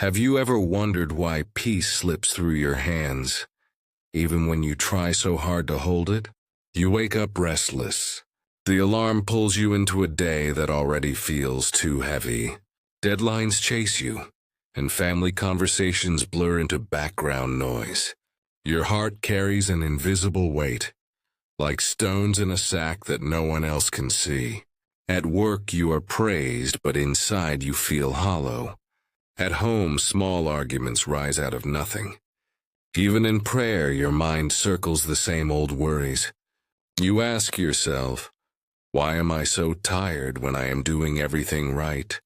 Have you ever wondered why peace slips through your hands, even when you try so hard to hold it? You wake up restless. The alarm pulls you into a day that already feels too heavy. Deadlines chase you, and family conversations blur into background noise. Your heart carries an invisible weight, like stones in a sack that no one else can see. At work you are praised, but inside you feel hollow. At home, small arguments rise out of nothing. Even in prayer, your mind circles the same old worries. You ask yourself, why am I so tired when I am doing everything right?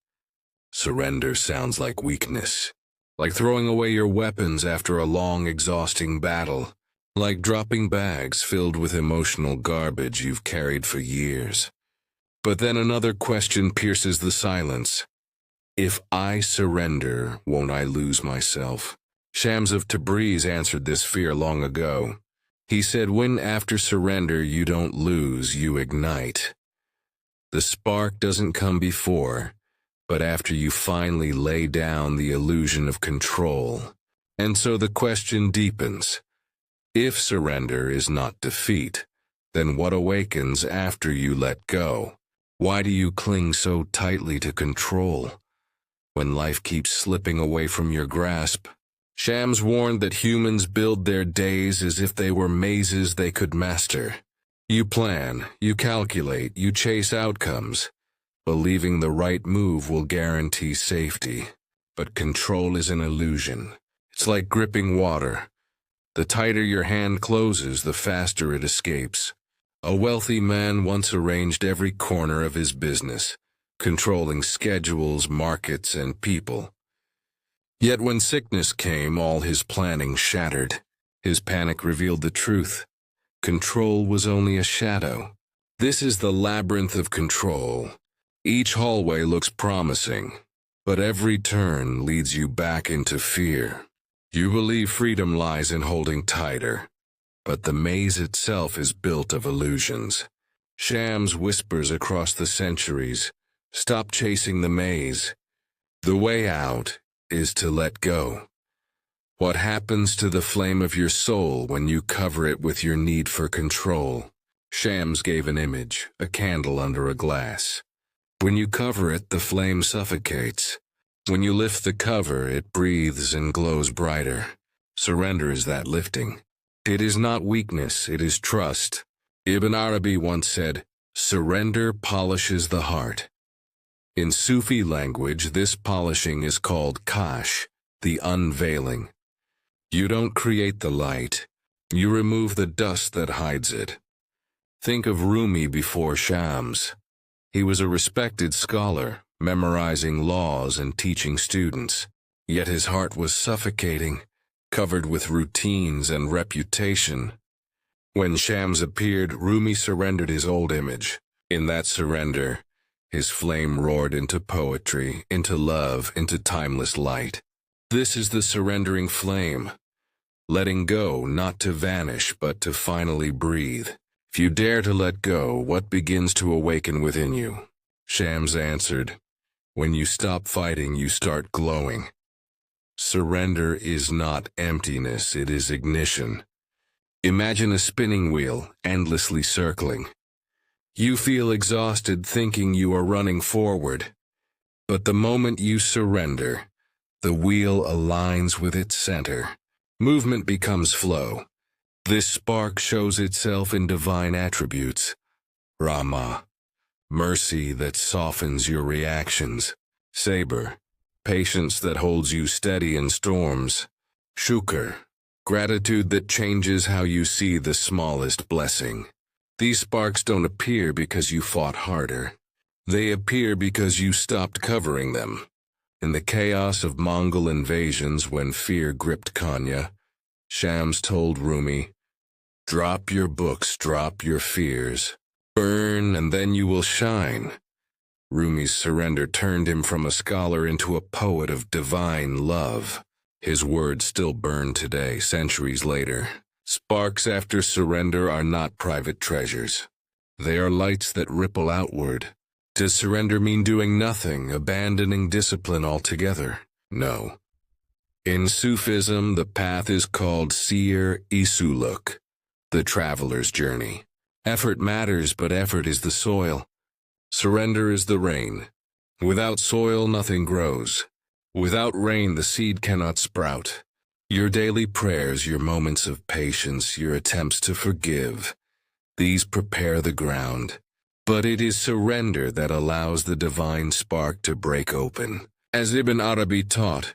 Surrender sounds like weakness, like throwing away your weapons after a long, exhausting battle, like dropping bags filled with emotional garbage you've carried for years. But then another question pierces the silence. If I surrender, won't I lose myself? Shams of Tabriz answered this fear long ago. He said, when after surrender you don't lose, you ignite. The spark doesn't come before, but after you finally lay down the illusion of control. And so the question deepens. If surrender is not defeat, then what awakens after you let go? Why do you cling so tightly to control when life keeps slipping away from your grasp? Shams warned that humans build their days as if they were mazes they could master. You plan, you calculate, you chase outcomes, believing the right move will guarantee safety. But control is an illusion. It's like gripping water. The tighter your hand closes, the faster it escapes. A wealthy man once arranged every corner of his business, controlling schedules, markets, and people. Yet when sickness came, all his planning shattered. His panic revealed the truth. Control was only a shadow. This is the labyrinth of control. Each hallway looks promising, but every turn leads you back into fear. You believe freedom lies in holding tighter, but the maze itself is built of illusions. Shams whispers across the centuries, stop chasing the maze. The way out is to let go. What happens to the flame of your soul when you cover it with your need for control? Shams gave an image, a candle under a glass. When you cover it, the flame suffocates. When you lift the cover, it breathes and glows brighter. Surrender is that lifting. It is not weakness, it is trust. Ibn Arabi once said, surrender polishes the heart. In Sufi language, this polishing is called kash, the unveiling. You don't create the light, you remove the dust that hides it. Think of Rumi before Shams. He was a respected scholar, memorizing laws and teaching students. Yet his heart was suffocating, covered with routines and reputation. When Shams appeared, Rumi surrendered his old image. In that surrender, his flame roared into poetry, into love, into timeless light. This is the surrendering flame. Letting go, not to vanish, but to finally breathe. If you dare to let go, what begins to awaken within you? Shams answered, when you stop fighting, you start glowing. Surrender is not emptiness, it is ignition. Imagine a spinning wheel, endlessly circling. You feel exhausted thinking you are running forward. But the moment you surrender, the wheel aligns with its center. Movement becomes flow. This spark shows itself in divine attributes. Rama, mercy that softens your reactions. Sabr, patience that holds you steady in storms. Shukr, gratitude that changes how you see the smallest blessing. These sparks don't appear because you fought harder. They appear because you stopped covering them. In the chaos of Mongol invasions when fear gripped Konya, Shams told Rumi, drop your books, drop your fears. Burn and then you will shine. Rumi's surrender turned him from a scholar into a poet of divine love. His words still burn today, centuries later. Sparks after surrender are not private treasures. They are lights that ripple outward. Does surrender mean doing nothing, abandoning discipline altogether? No. In Sufism, the path is called Sir-i Suluk, the traveler's journey. Effort matters, but effort is the soil. Surrender is the rain. Without soil, nothing grows. Without rain, the seed cannot sprout. Your daily prayers, your moments of patience, your attempts to forgive, these prepare the ground. But it is surrender that allows the divine spark to break open. As Ibn Arabi taught,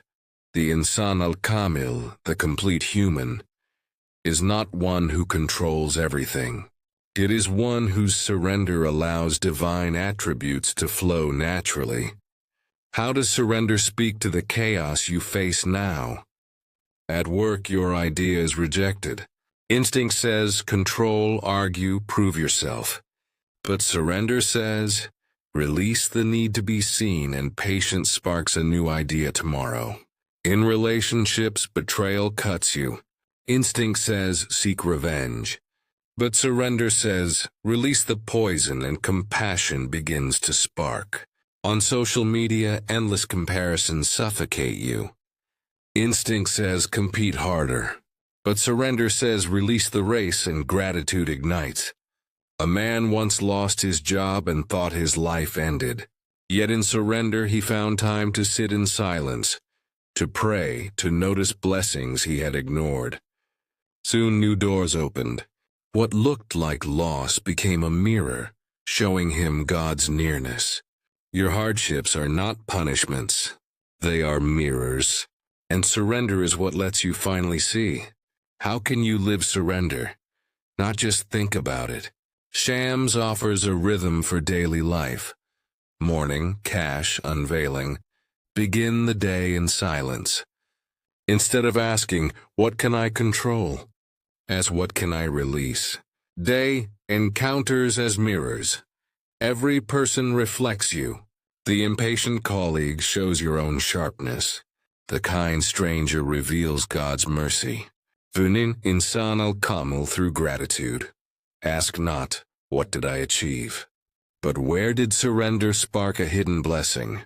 the Insan al-Kamil, the complete human, is not one who controls everything. It is one whose surrender allows divine attributes to flow naturally. How does surrender speak to the chaos you face now? At work, your idea is rejected. Instinct says, control, argue, prove yourself. But surrender says, release the need to be seen, and patience sparks a new idea tomorrow. In relationships, betrayal cuts you. Instinct says, seek revenge. But surrender says, release the poison, and compassion begins to spark. On social media, endless comparisons suffocate you. Instinct says, compete harder. But surrender says, release the race, and gratitude ignites. A man once lost his job and thought his life ended. Yet in surrender he found time to sit in silence, to pray, to notice blessings he had ignored. Soon new doors opened. What looked like loss became a mirror, showing him God's nearness. Your hardships are not punishments. They are mirrors. And surrender is what lets you finally see. How can you live surrender? Not just think about it. Shams offers a rhythm for daily life. Morning, cash, unveiling. Begin the day in silence. Instead of asking, what can I control? Ask, what can I release? Day, encounters as mirrors. Every person reflects you. The impatient colleague shows your own sharpness. The kind stranger reveals God's mercy. Vunin insan al-kamil through gratitude. Ask not, what did I achieve? But where did surrender spark a hidden blessing?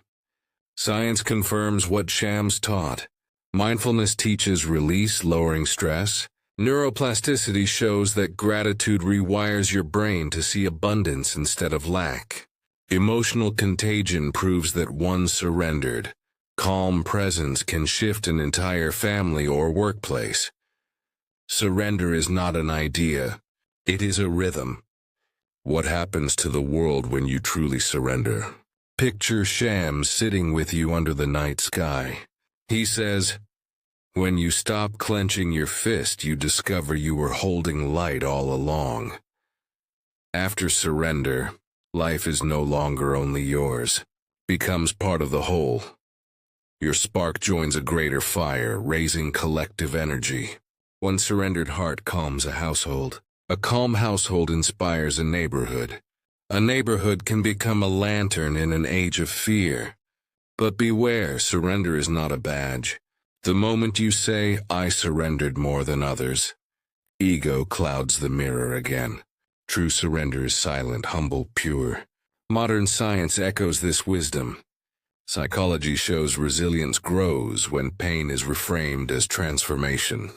Science confirms what Shams taught. Mindfulness teaches release, lowering stress. Neuroplasticity shows that gratitude rewires your brain to see abundance instead of lack. Emotional contagion proves that once surrendered, calm presence can shift an entire family or workplace. Surrender is not an idea. It is a rhythm. What happens to the world when you truly surrender? Picture Shams sitting with you under the night sky. He says, when you stop clenching your fist, you discover you were holding light all along. After surrender, life is no longer only yours, becomes part of the whole. Your spark joins a greater fire, raising collective energy. One surrendered heart calms a household. A calm household inspires a neighborhood. A neighborhood can become a lantern in an age of fear. But beware, surrender is not a badge. The moment you say, I surrendered more than others, ego clouds the mirror again. True surrender is silent, humble, pure. Modern science echoes this wisdom. Psychology shows resilience grows when pain is reframed as transformation.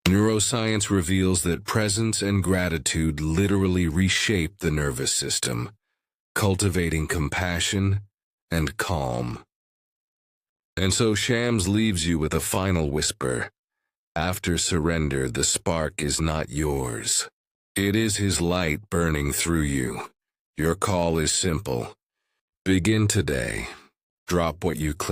Neuroscience reveals that presence and gratitude literally reshape the nervous system, cultivating compassion and calm. And so Shams leaves you with a final whisper. After surrender, the spark is not yours. It is his light burning through you. Your call is simple. Begin today. Drop what you claim.